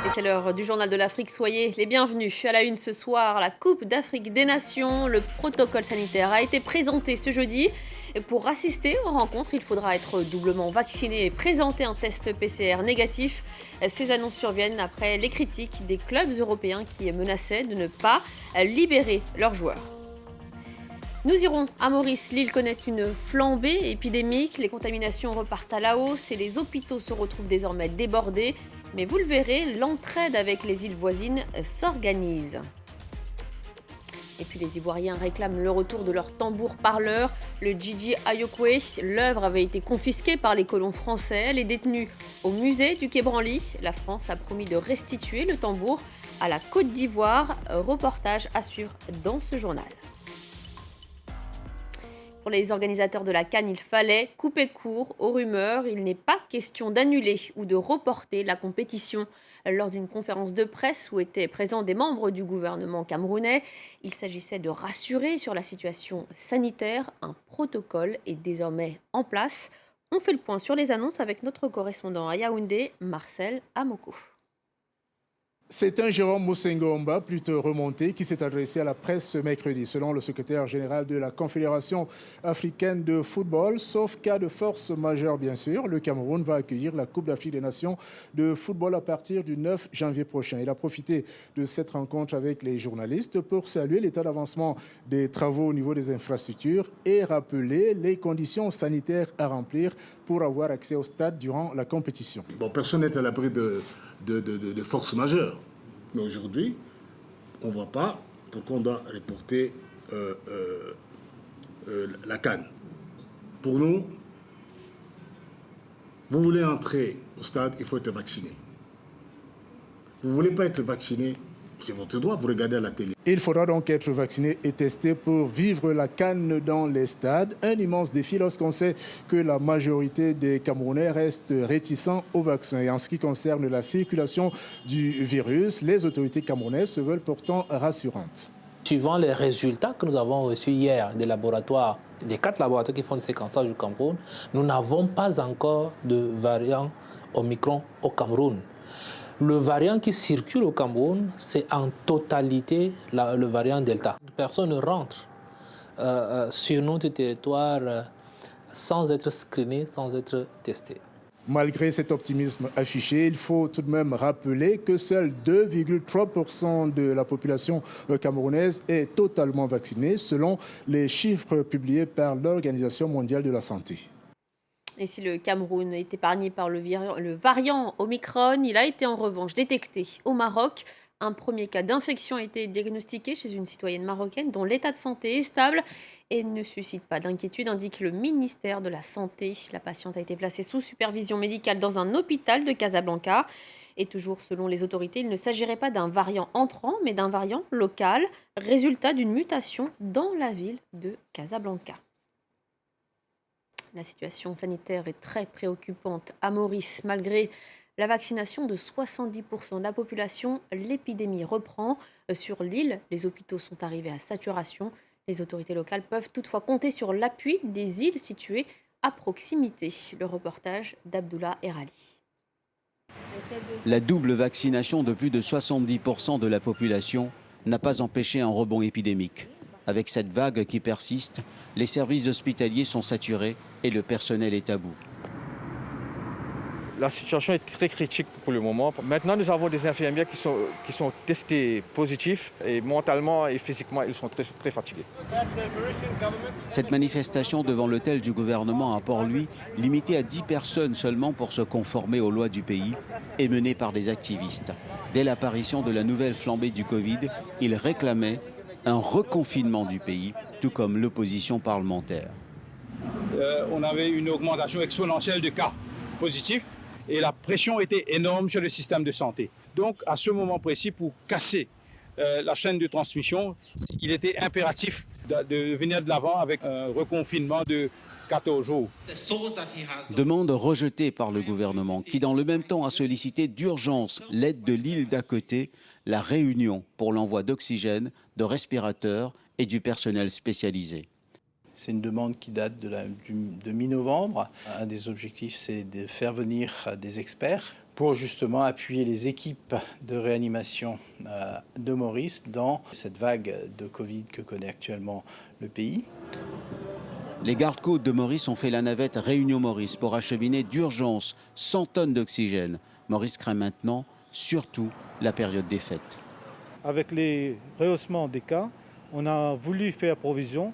Et c'est l'heure du journal de l'Afrique. Soyez les bienvenus. À la une ce soir, la Coupe d'Afrique des Nations. Le protocole sanitaire a été présenté ce jeudi. Et pour assister aux rencontres, il faudra être doublement vacciné et présenter un test PCR négatif. Ces annonces surviennent après les critiques des clubs européens qui menaçaient de ne pas libérer leurs joueurs. Nous irons à Maurice. L'île connaît une flambée épidémique. Les contaminations repartent à la hausse et les hôpitaux se retrouvent désormais débordés. Mais vous le verrez, l'entraide avec les îles voisines s'organise. Et puis les Ivoiriens réclament le retour de leur tambour parleur, le Djidji Ayokwe. L'œuvre avait été confisquée par les colons français. Elle est détenue au musée du Quai Branly. La France a promis de restituer le tambour à la Côte d'Ivoire. Reportage à suivre dans ce journal. Pour les organisateurs de la CAN, il fallait couper court aux rumeurs. Il n'est pas question d'annuler ou de reporter la compétition. Lors d'une conférence de presse où étaient présents des membres du gouvernement camerounais, il s'agissait de rassurer sur la situation sanitaire. Un protocole est désormais en place. On fait le point sur les annonces avec notre correspondant à Yaoundé, Marcel Amoko. C'est un Jérôme Moussengomba plutôt remonté qui s'est adressé à la presse ce mercredi. Selon le secrétaire général de la Confédération africaine de football, sauf cas de force majeure bien sûr, le Cameroun va accueillir la Coupe d'Afrique des Nations de football à partir du 9 janvier prochain. Il a profité de cette rencontre avec les journalistes pour saluer l'état d'avancement des travaux au niveau des infrastructures et rappeler les conditions sanitaires à remplir pour avoir accès au stade durant la compétition. Bon, personne n'est à l'abri de force majeure. Mais aujourd'hui, on ne voit pas pourquoi on doit reporter la CAN. Pour nous, vous voulez entrer au stade, il faut être vacciné. Vous ne voulez pas être vacciné, c'est votre droit, vous regardez à la télé. Il faudra donc être vacciné et testé pour vivre la CAN dans les stades. Un immense défi lorsqu'on sait que la majorité des Camerounais restent réticents au vaccin. Et en ce qui concerne la circulation du virus, les autorités camerounaises se veulent pourtant rassurantes. Suivant les résultats que nous avons reçus hier des laboratoires, des 4 laboratoires qui font le séquençage du Cameroun, nous n'avons pas encore de variant Omicron au Cameroun. Le variant qui circule au Cameroun, c'est en totalité le variant Delta. Personne ne rentre sur notre territoire sans être screené, sans être testé. Malgré cet optimisme affiché, il faut tout de même rappeler que seul 2,3% de la population camerounaise est totalement vaccinée, selon les chiffres publiés par l'Organisation mondiale de la santé. Et si le Cameroun est épargné par le variant Omicron, il a été en revanche détecté au Maroc. Un premier cas d'infection a été diagnostiqué chez une citoyenne marocaine dont l'état de santé est stable et ne suscite pas d'inquiétude, indique le ministère de la Santé. La patiente a été placée sous supervision médicale dans un hôpital de Casablanca. Et toujours selon les autorités, il ne s'agirait pas d'un variant entrant, mais d'un variant local, résultat d'une mutation dans la ville de Casablanca. La situation sanitaire est très préoccupante à Maurice. Malgré la vaccination de 70% de la population, l'épidémie reprend. Sur l'île, les hôpitaux sont arrivés à saturation. Les autorités locales peuvent toutefois compter sur l'appui des îles situées à proximité. Le reportage d'Abdullah Erali. La double vaccination de plus de 70% de la population n'a pas empêché un rebond épidémique. Avec cette vague qui persiste, les services hospitaliers sont saturés et le personnel est à bout. La situation est très critique pour le moment. Maintenant, nous avons des infirmières qui sont testées positifs et mentalement et physiquement, ils sont très, très fatigués. Cette manifestation devant l'hôtel du gouvernement à Port-Louis, limitée à 10 personnes seulement pour se conformer aux lois du pays, est menée par des activistes. Dès l'apparition de la nouvelle flambée du Covid, ils réclamaient un reconfinement du pays, tout comme l'opposition parlementaire. On avait une augmentation exponentielle de cas positifs et la pression était énorme sur le système de santé. Donc à ce moment précis, pour casser la chaîne de transmission, il était impératif de venir de l'avant avec un reconfinement de 14 jours. Demande rejetée par le gouvernement qui, dans le même temps, a sollicité d'urgence l'aide de l'île d'à côté, la Réunion, pour l'envoi d'oxygène, de respirateurs et du personnel spécialisé. C'est une demande qui date de mi-novembre. Un des objectifs, c'est de faire venir des experts pour justement appuyer les équipes de réanimation de Maurice dans cette vague de Covid que connaît actuellement le pays. Les gardes-côtes de Maurice ont fait la navette Réunion-Maurice pour acheminer d'urgence 100 tonnes d'oxygène. Maurice craint maintenant surtout la période des fêtes. Avec les rehaussements des cas, on a voulu faire provision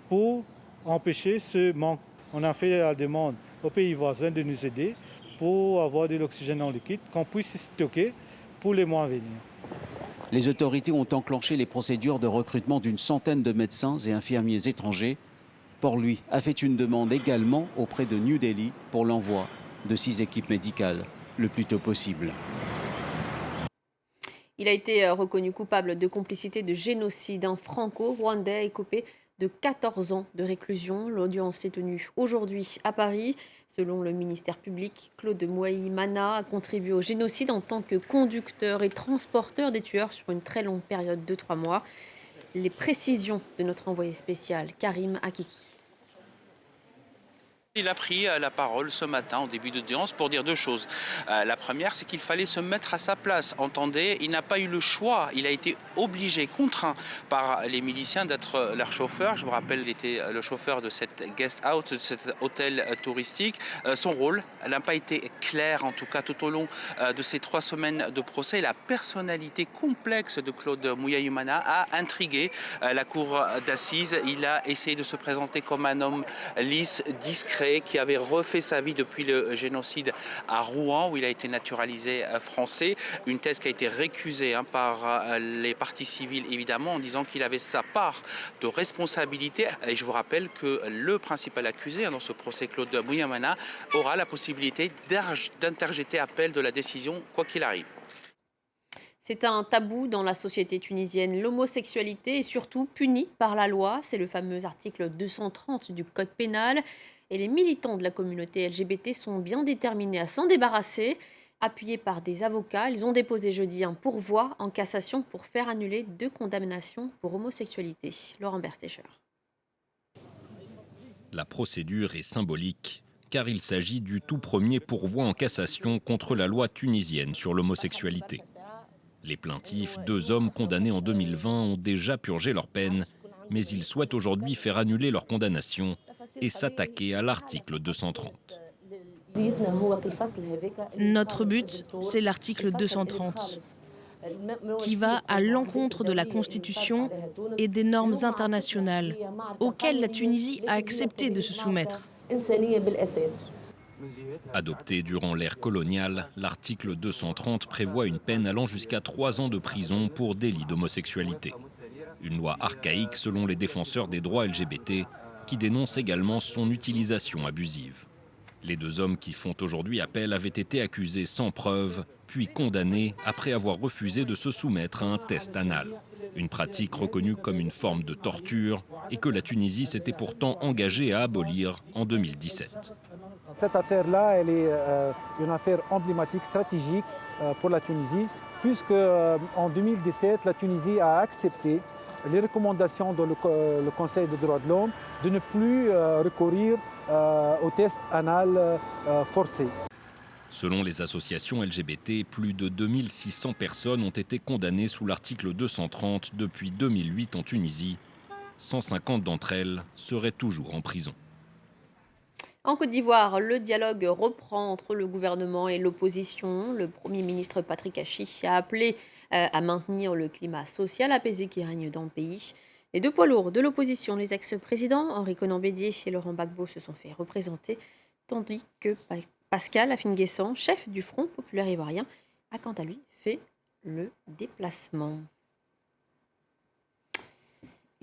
pour empêcher ce manque. On a fait la demande aux pays voisins de nous aider pour avoir de l'oxygène en liquide qu'on puisse stocker pour les mois à venir. Les autorités ont enclenché les procédures de recrutement d'une centaine de médecins et infirmiers étrangers. Port-Louis a fait une demande également auprès de New Delhi pour l'envoi de 6 équipes médicales le plus tôt possible. Il a été reconnu coupable de complicité de génocide. Un franco-rwandais écopé de 14 ans de réclusion. L'audience s'est tenue aujourd'hui à Paris. Selon le ministère public, Claude Mouaïmana a contribué au génocide en tant que conducteur et transporteur des tueurs sur une très longue période de 3 mois. Les précisions de notre envoyé spécial, Karim Akiki. Il a pris la parole ce matin en début d'audience pour dire 2 choses. La première, c'est qu'il fallait se mettre à sa place. Entendez, il n'a pas eu le choix. Il a été obligé, contraint par les miliciens d'être leur chauffeur. Je vous rappelle, il était le chauffeur de cette guest house, de cet hôtel touristique. Son rôle n'a pas été clair, en tout cas tout au long de ces 3 semaines de procès. La personnalité complexe de Claude Mouaïmana a intrigué la cour d'assises. Il a essayé de se présenter comme un homme lisse, discret, qui avait refait sa vie depuis le génocide à Rouen, où il a été naturalisé français. Une thèse qui a été récusée par les parties civiles, évidemment, en disant qu'il avait sa part de responsabilité. Et je vous rappelle que le principal accusé dans ce procès, Claude Mouaïmana, aura la possibilité d'interjeter appel de la décision, quoi qu'il arrive. C'est un tabou dans la société tunisienne. L'homosexualité est surtout punie par la loi. C'est le fameux article 230 du Code pénal. Et les militants de la communauté LGBT sont bien déterminés à s'en débarrasser. Appuyés par des avocats, ils ont déposé jeudi un pourvoi en cassation pour faire annuler 2 condamnations pour homosexualité. Laurent Berstecher. La procédure est symbolique, car il s'agit du tout premier pourvoi en cassation contre la loi tunisienne sur l'homosexualité. Les plaintifs, 2 hommes condamnés en 2020, ont déjà purgé leur peine, mais ils souhaitent aujourd'hui faire annuler leur condamnation et s'attaquer à l'article 230. Notre but, c'est l'article 230, qui va à l'encontre de la Constitution et des normes internationales auxquelles la Tunisie a accepté de se soumettre. Adopté durant l'ère coloniale, l'article 230 prévoit une peine allant jusqu'à 3 ans de prison pour délit d'homosexualité. Une loi archaïque selon les défenseurs des droits LGBT, qui dénonce également son utilisation abusive. Les 2 hommes qui font aujourd'hui appel avaient été accusés sans preuve, puis condamnés après avoir refusé de se soumettre à un test anal. Une pratique reconnue comme une forme de torture et que la Tunisie s'était pourtant engagée à abolir en 2017. Cette affaire-là, elle est une affaire emblématique, stratégique pour la Tunisie, puisque en 2017, la Tunisie a accepté les recommandations de le Conseil des droits de l'homme de ne plus recourir au test anal forcé. Selon les associations LGBT, plus de 2600 personnes ont été condamnées sous l'article 230 depuis 2008 en Tunisie. 150 d'entre elles seraient toujours en prison. En Côte d'Ivoire, le dialogue reprend entre le gouvernement et l'opposition. Le Premier ministre Patrick Achi a appelé à maintenir le climat social apaisé qui règne dans le pays. Les 2 poids lourds de l'opposition, les ex-présidents Henri Konan Bédié et Laurent Gbagbo, se sont fait représenter, tandis que Pascal Afine-Guessant, chef du Front populaire ivoirien, a quant à lui fait le déplacement.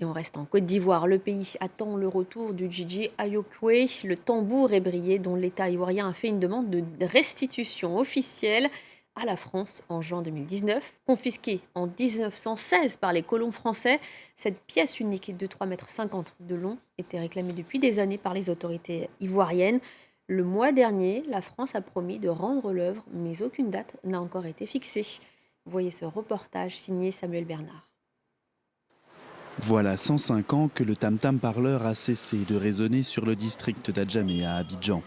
Et on reste en Côte d'Ivoire. Le pays attend le retour du Djidji Ayokwe, le tambour ébrié dont l'État ivoirien a fait une demande de restitution officielle à la France en juin 2019. Confisquée en 1916 par les colons français, cette pièce unique de 3,50 m de long était réclamée depuis des années par les autorités ivoiriennes. Le mois dernier, la France a promis de rendre l'œuvre, mais aucune date n'a encore été fixée. Voyez ce reportage signé Samuel Bernard. Voilà 105 ans que le tam-tam parleur a cessé de résonner sur le district d'Adjamé à Abidjan.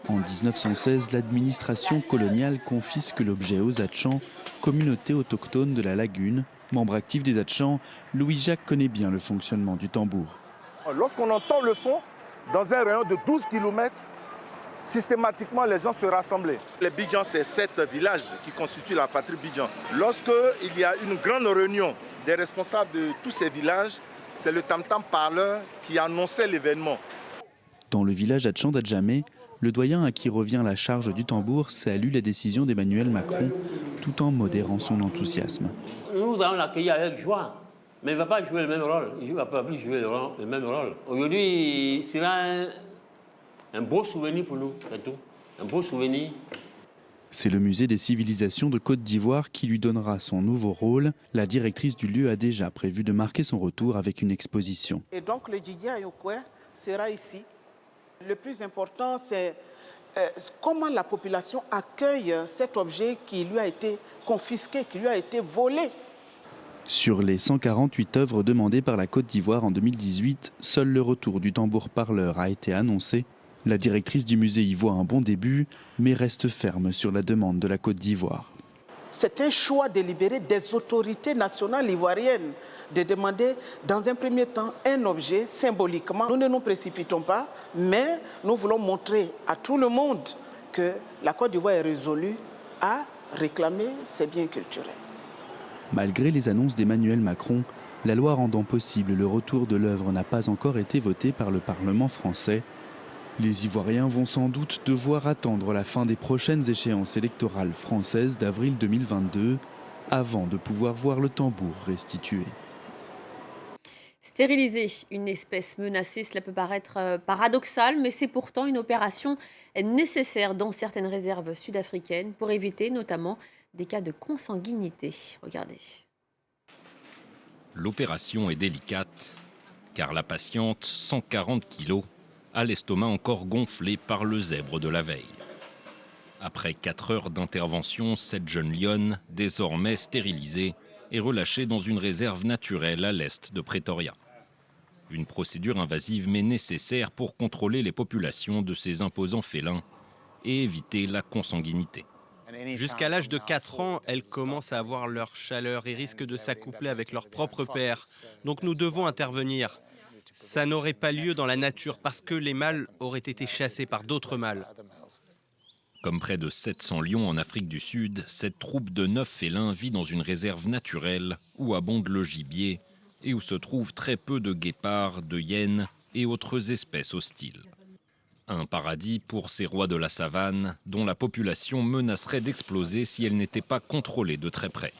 En 1916, l'administration coloniale confisque l'objet aux Hatchans, communauté autochtone de la Lagune. Membre actif des Hatchans, Louis-Jacques connaît bien le fonctionnement du tambour. Lorsqu'on entend le son, dans un rayon de 12 km, systématiquement les gens se rassemblaient. Les Bidjans, c'est 7 villages qui constituent la patrie Bidjan. Lorsqu'il y a une grande réunion des responsables de tous ces villages, c'est le tam-tam parleur qui annonçait l'événement. Dans le village Hatchan d'Adjamé, le doyen à qui revient la charge du tambour salue la décision d'Emmanuel Macron, tout en modérant son enthousiasme. Nous allons l'accueillir avec joie, mais il ne va pas jouer le même rôle. Il ne va pas plus jouer le même rôle. Aujourd'hui, c'est un beau souvenir pour nous, c'est tout. Un beau souvenir. C'est le musée des civilisations de Côte d'Ivoire qui lui donnera son nouveau rôle. La directrice du lieu a déjà prévu de marquer son retour avec une exposition. Et donc le Djidja Ayokwe sera ici. Le plus important, c'est comment la population accueille cet objet qui lui a été confisqué, qui lui a été volé. Sur les 148 œuvres demandées par la Côte d'Ivoire en 2018, seul le retour du tambour parleur a été annoncé. La directrice du musée y voit un bon début, mais reste ferme sur la demande de la Côte d'Ivoire. C'est un choix délibéré des autorités nationales ivoiriennes de demander dans un premier temps un objet symboliquement. Nous ne nous précipitons pas, mais nous voulons montrer à tout le monde que la Côte d'Ivoire est résolue à réclamer ses biens culturels. Malgré les annonces d'Emmanuel Macron, la loi rendant possible le retour de l'œuvre n'a pas encore été votée par le Parlement français. Les Ivoiriens vont sans doute devoir attendre la fin des prochaines échéances électorales françaises d'avril 2022 avant de pouvoir voir le tambour restitué. Stériliser une espèce menacée, cela peut paraître paradoxal, mais c'est pourtant une opération nécessaire dans certaines réserves sud-africaines pour éviter notamment des cas de consanguinité. Regardez. L'opération est délicate, car la patiente, 140 kilos, a l'estomac encore gonflé par le zèbre de la veille. Après 4 heures d'intervention, cette jeune lionne, désormais stérilisée, est relâchée dans une réserve naturelle à l'est de Pretoria. Une procédure invasive mais nécessaire pour contrôler les populations de ces imposants félins et éviter la consanguinité. Jusqu'à l'âge de 4 ans, elles commencent à avoir leur chaleur et risquent de s'accoupler avec leur propre père. Donc nous devons intervenir. Ça n'aurait pas lieu dans la nature parce que les mâles auraient été chassés par d'autres mâles. Comme près de 700 lions en Afrique du Sud, cette troupe de 9 félins vit dans une réserve naturelle où abonde le gibier et où se trouvent très peu de guépards, de hyènes et autres espèces hostiles. Un paradis pour ces rois de la savane dont la population menacerait d'exploser si elle n'était pas contrôlée de très près.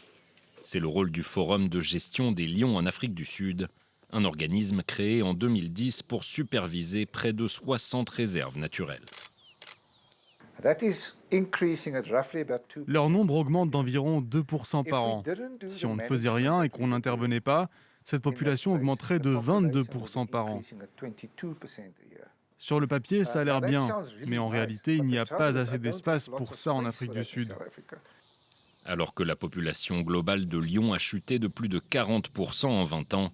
C'est le rôle du Forum de gestion des lions en Afrique du Sud, un organisme créé en 2010 pour superviser près de 60 réserves naturelles. Leur nombre augmente d'environ 2% par an. Si on ne faisait rien et qu'on n'intervenait pas, cette population augmenterait de 22% par an. Sur le papier, ça a l'air bien, mais en réalité, il n'y a pas assez d'espace pour ça en Afrique du Sud. Alors que la population globale de lions a chuté de plus de 40% en 20 ans,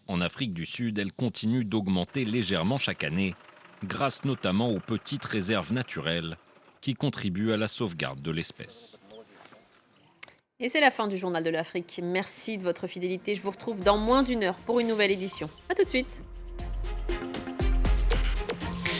en Afrique du Sud, elle continue d'augmenter légèrement chaque année, grâce notamment aux petites réserves naturelles qui contribuent à la sauvegarde de l'espèce. Et c'est la fin du Journal de l'Afrique. Merci de votre fidélité. Je vous retrouve dans moins d'1 heure pour une nouvelle édition. À tout de suite.